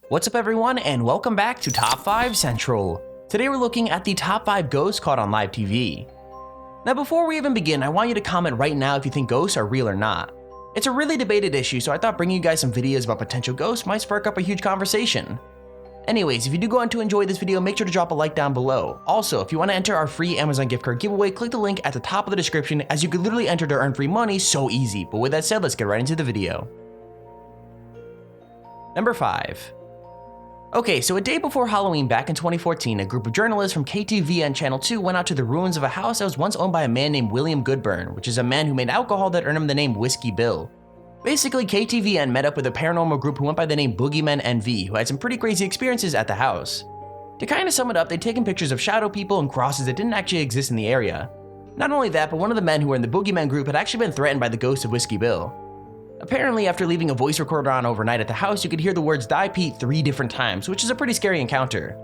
What's up everyone, and welcome back to Top 5 Central. Today we're looking at the top 5 ghosts caught on live TV. Now before we even begin, I want you to comment right now if you think ghosts are real or not. It's a really debated issue, so I thought bringing you guys some videos about potential ghosts might spark up a huge conversation. Anyways, if you do go on to enjoy this video, make sure to drop a like down below. Also, if you want to enter our free Amazon gift card giveaway, click the link at the top of the description, as you could literally enter to earn free money so easy. But with that said, let's get right into the video. Number 5. Okay, so a day before Halloween back in 2014, a group of journalists from KTV and Channel 2 went out to the ruins of a house that was once owned by a man named William Goodburn, which is a man who made alcohol that earned him the name Whiskey Bill. Basically, KTVN met up with a paranormal group who went by the name Boogeyman NV, who had some pretty crazy experiences at the house. To kind of sum it up, they'd taken pictures of shadow people and crosses that didn't actually exist in the area. Not only that, but one of the men who were in the Boogeyman group had actually been threatened by the ghost of Whiskey Bill. Apparently, after leaving a voice recorder on overnight at the house, you could hear the words "Die Pete" 3 different times, which is a pretty scary encounter.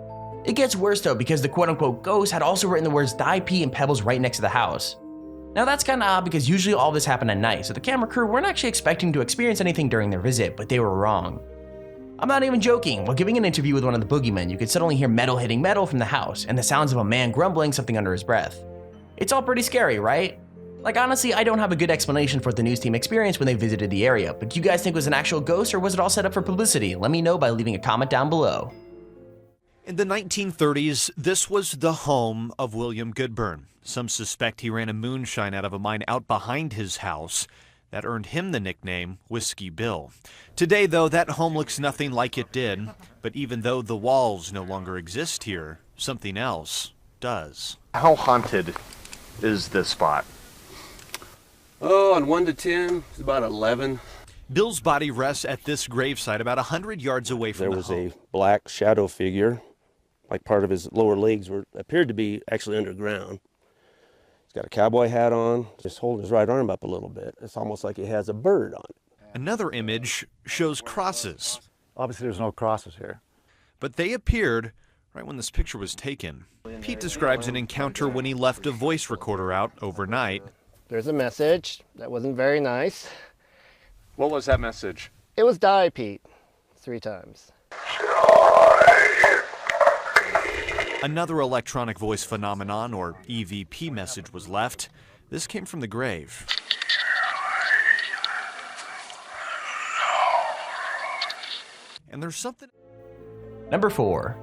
It gets worse though, because the quote-unquote ghost had also written the words "Die Pete" in pebbles right next to the house. Now that's kinda odd because usually all this happened at night, so the camera crew weren't actually expecting to experience anything during their visit, but they were wrong. I'm not even joking, while giving an interview with one of the boogeymen, you could suddenly hear metal hitting metal from the house, and the sounds of a man grumbling something under his breath. It's all pretty scary, right? Like honestly, I don't have a good explanation for what the news team experienced when they visited the area, but do you guys think it was an actual ghost or was it all set up for publicity? Let me know by leaving a comment down below. In the 1930s, this was the home of William Goodburn. Some suspect he ran a moonshine out of a mine out behind his house. That earned him the nickname Whiskey Bill. Today, though, that home looks nothing like it did. But even though the walls no longer exist here, something else does. How haunted is this spot? Oh, on 1 to 10, it's about 11. Bill's body rests at this gravesite about 100 yards away from the home. There was a black shadow figure, like part of his lower legs appeared to be actually underground. He's got a cowboy hat on, just holding his right arm up a little bit. It's almost like he has a bird on it. Another image shows crosses. Obviously there's no crosses here. But they appeared right when this picture was taken. Pete describes an encounter when he left a voice recorder out overnight. There's a message that wasn't very nice. What was that message? It was "Die Pete" 3 times. Another electronic voice phenomenon, or EVP, message was left. This came from the grave. And there's something... Number 4.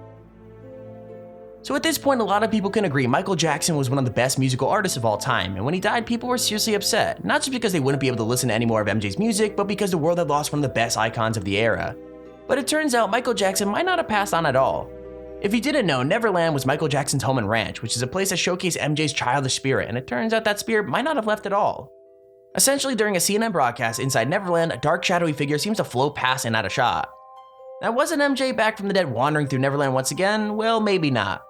So at this point, a lot of people can agree Michael Jackson was one of the best musical artists of all time, and when he died, people were seriously upset, not just because they wouldn't be able to listen to any more of MJ's music, but because the world had lost one of the best icons of the era. But it turns out Michael Jackson might not have passed on at all. If you didn't know, Neverland was Michael Jackson's home and ranch, which is a place that showcased MJ's childish spirit, and it turns out that spirit might not have left at all. Essentially, during a CNN broadcast inside Neverland, a dark shadowy figure seems to float past and out of shot. Now, wasn't MJ back from the dead wandering through Neverland once again? Well, maybe not.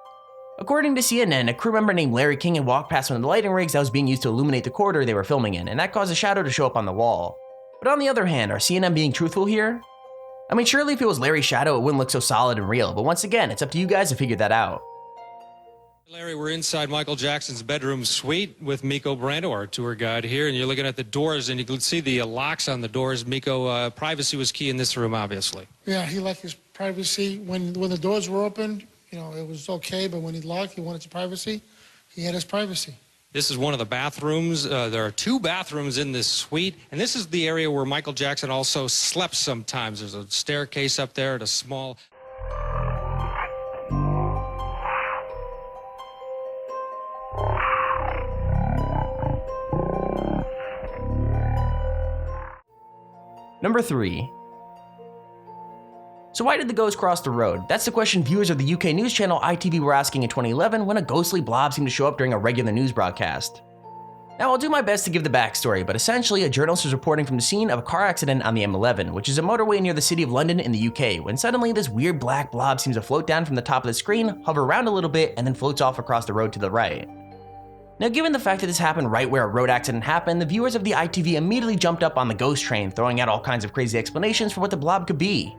According to CNN, a crew member named Larry King had walked past one of the lighting rigs that was being used to illuminate the corridor they were filming in, and that caused a shadow to show up on the wall. But on the other hand, are CNN being truthful here? I mean, surely if it was Larry's shadow, it wouldn't look so solid and real, but once again, it's up to you guys to figure that out. Larry, we're inside Michael Jackson's bedroom suite with Miko Brando, our tour guide here, and you're looking at the doors, and you can see the locks on the doors. Miko, privacy was key in this room, obviously. Yeah, he liked his privacy. When the doors were open, you know, it was okay, but when he locked, he wanted his privacy. He had his privacy. This is one of the bathrooms. There are 2 bathrooms in this suite, and this is the area where Michael Jackson also slept sometimes. There's a staircase up there at a small... Number 3. So why did the ghost cross the road? That's the question viewers of the UK news channel ITV were asking in 2011 when a ghostly blob seemed to show up during a regular news broadcast. Now I'll do my best to give the backstory, but essentially a journalist was reporting from the scene of a car accident on the M11, which is a motorway near the city of London in the UK, when suddenly this weird black blob seems to float down from the top of the screen, hover around a little bit, and then floats off across the road to the right. Now given the fact that this happened right where a road accident happened, the viewers of the ITV immediately jumped up on the ghost train, throwing out all kinds of crazy explanations for what the blob could be.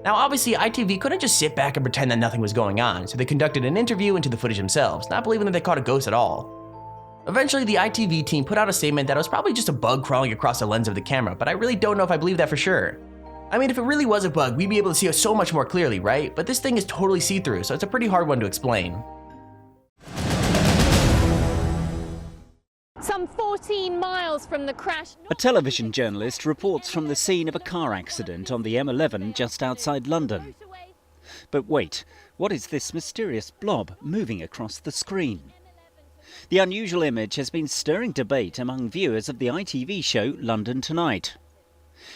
Now obviously ITV couldn't just sit back and pretend that nothing was going on, so they conducted an interview into the footage themselves, not believing that they caught a ghost at all. Eventually, the ITV team put out a statement that it was probably just a bug crawling across the lens of the camera, but I really don't know if I believe that for sure. I mean, if it really was a bug, we'd be able to see it so much more clearly, right? But this thing is totally see-through, so it's a pretty hard one to explain. Some 14 miles from the crash. A television journalist reports from the scene of a car accident on the M11 just outside London. But wait, what is this mysterious blob moving across the screen? The unusual image has been stirring debate among viewers of the ITV show London Tonight.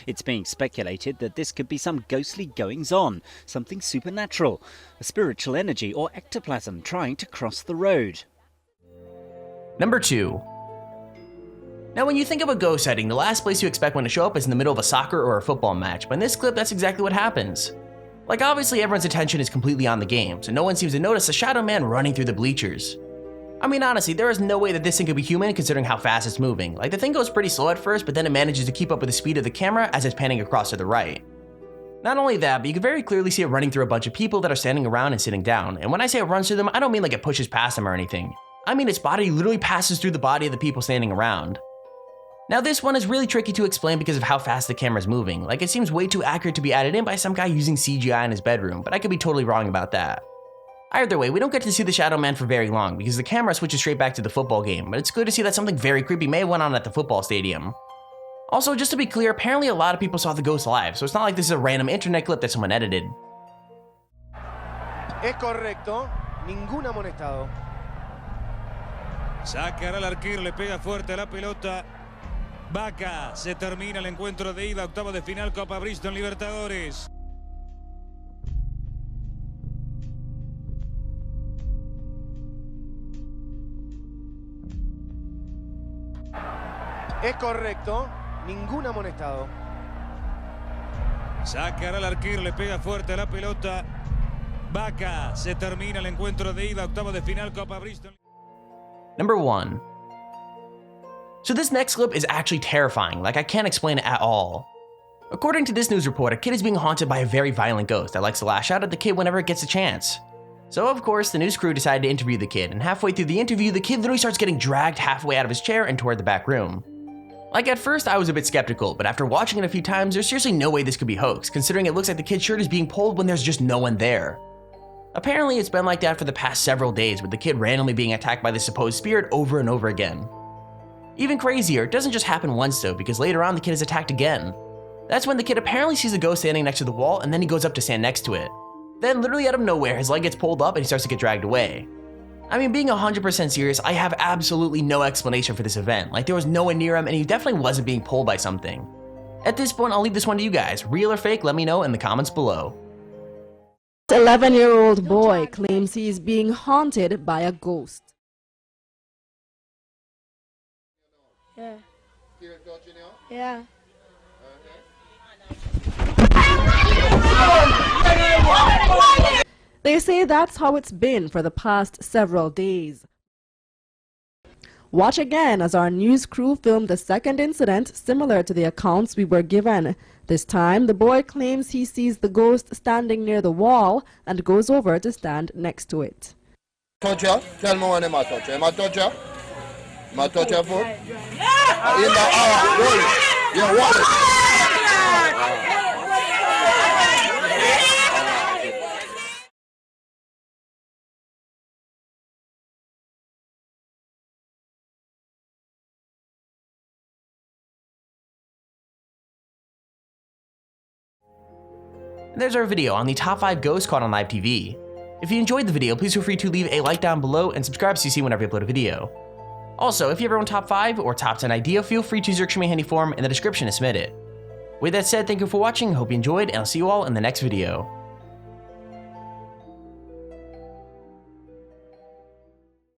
It's being speculated that this could be some ghostly goings-on, something supernatural, a spiritual energy or ectoplasm trying to cross the road. Number 2. Now when you think of a ghost sighting, the last place you expect one to show up is in the middle of a soccer or a football match, but in this clip that's exactly what happens. Like obviously everyone's attention is completely on the game, so no one seems to notice a shadow man running through the bleachers. I mean honestly, there is no way that this thing could be human considering how fast it's moving. Like the thing goes pretty slow at first, but then it manages to keep up with the speed of the camera as it's panning across to the right. Not only that, but you can very clearly see it running through a bunch of people that are standing around and sitting down, and when I say it runs through them, I don't mean like it pushes past them or anything. I mean its body literally passes through the body of the people standing around. Now this one is really tricky to explain because of how fast the camera's moving. Like it seems way too accurate to be added in by some guy using CGI in his bedroom, but I could be totally wrong about that. Either way, we don't get to see the Shadow Man for very long because the camera switches straight back to the football game, but it's good to see that something very creepy may have went on at the football stadium. Also, just to be clear, apparently a lot of people saw the ghost live, so it's not like this is a random internet clip that someone edited. Es correcto, ningún amonestado. Sacará el arquero, le pega fuerte a la pelota. Vaca, se termina el encuentro de ida, octavo de final, Copa Bristol Libertadores. Es correcto, ningún amonestado. Sacará el arquero, le pega fuerte a la pelota. Vaca, se termina el encuentro de ida, octavo de final, Copa Bristol. Number 1. So this next clip is actually terrifying, like I can't explain it at all. According to this news report, a kid is being haunted by a very violent ghost that likes to lash out at the kid whenever it gets a chance. So of course, the news crew decided to interview the kid, and halfway through the interview, the kid literally starts getting dragged halfway out of his chair and toward the back room. Like at first, I was a bit skeptical, but after watching it a few times, there's seriously no way this could be hoax, considering it looks like the kid's shirt is being pulled when there's just no one there. Apparently, it's been like that for the past several days, with the kid randomly being attacked by this supposed spirit over and over again. Even crazier, it doesn't just happen once though, because later on the kid is attacked again. That's when the kid apparently sees a ghost standing next to the wall, and then he goes up to stand next to it. Then literally out of nowhere, his leg gets pulled up and he starts to get dragged away. I mean, being 100% serious, I have absolutely no explanation for this event. Like there was no one near him and he definitely wasn't being pulled by something. At this point, I'll leave this one to you guys. Real or fake, let me know in the comments below. 11-year-old boy claims he is being haunted by a ghost. Yeah. Yeah. They say that's how it's been for the past several days. Watch again as our news crew filmed the second incident similar to the accounts we were given. This time, the boy claims he sees the ghost standing near the wall and goes over to stand next to it. And there's our video on the top 5 ghosts caught on live TV. If you enjoyed the video, please feel free to leave a like down below and subscribe so you see whenever I upload a video. Also, if you have your own top 5 or top 10 idea, feel free to use your extremely handy form in the description to submit it. With that said, thank you for watching, hope you enjoyed, and I'll see you all in the next video.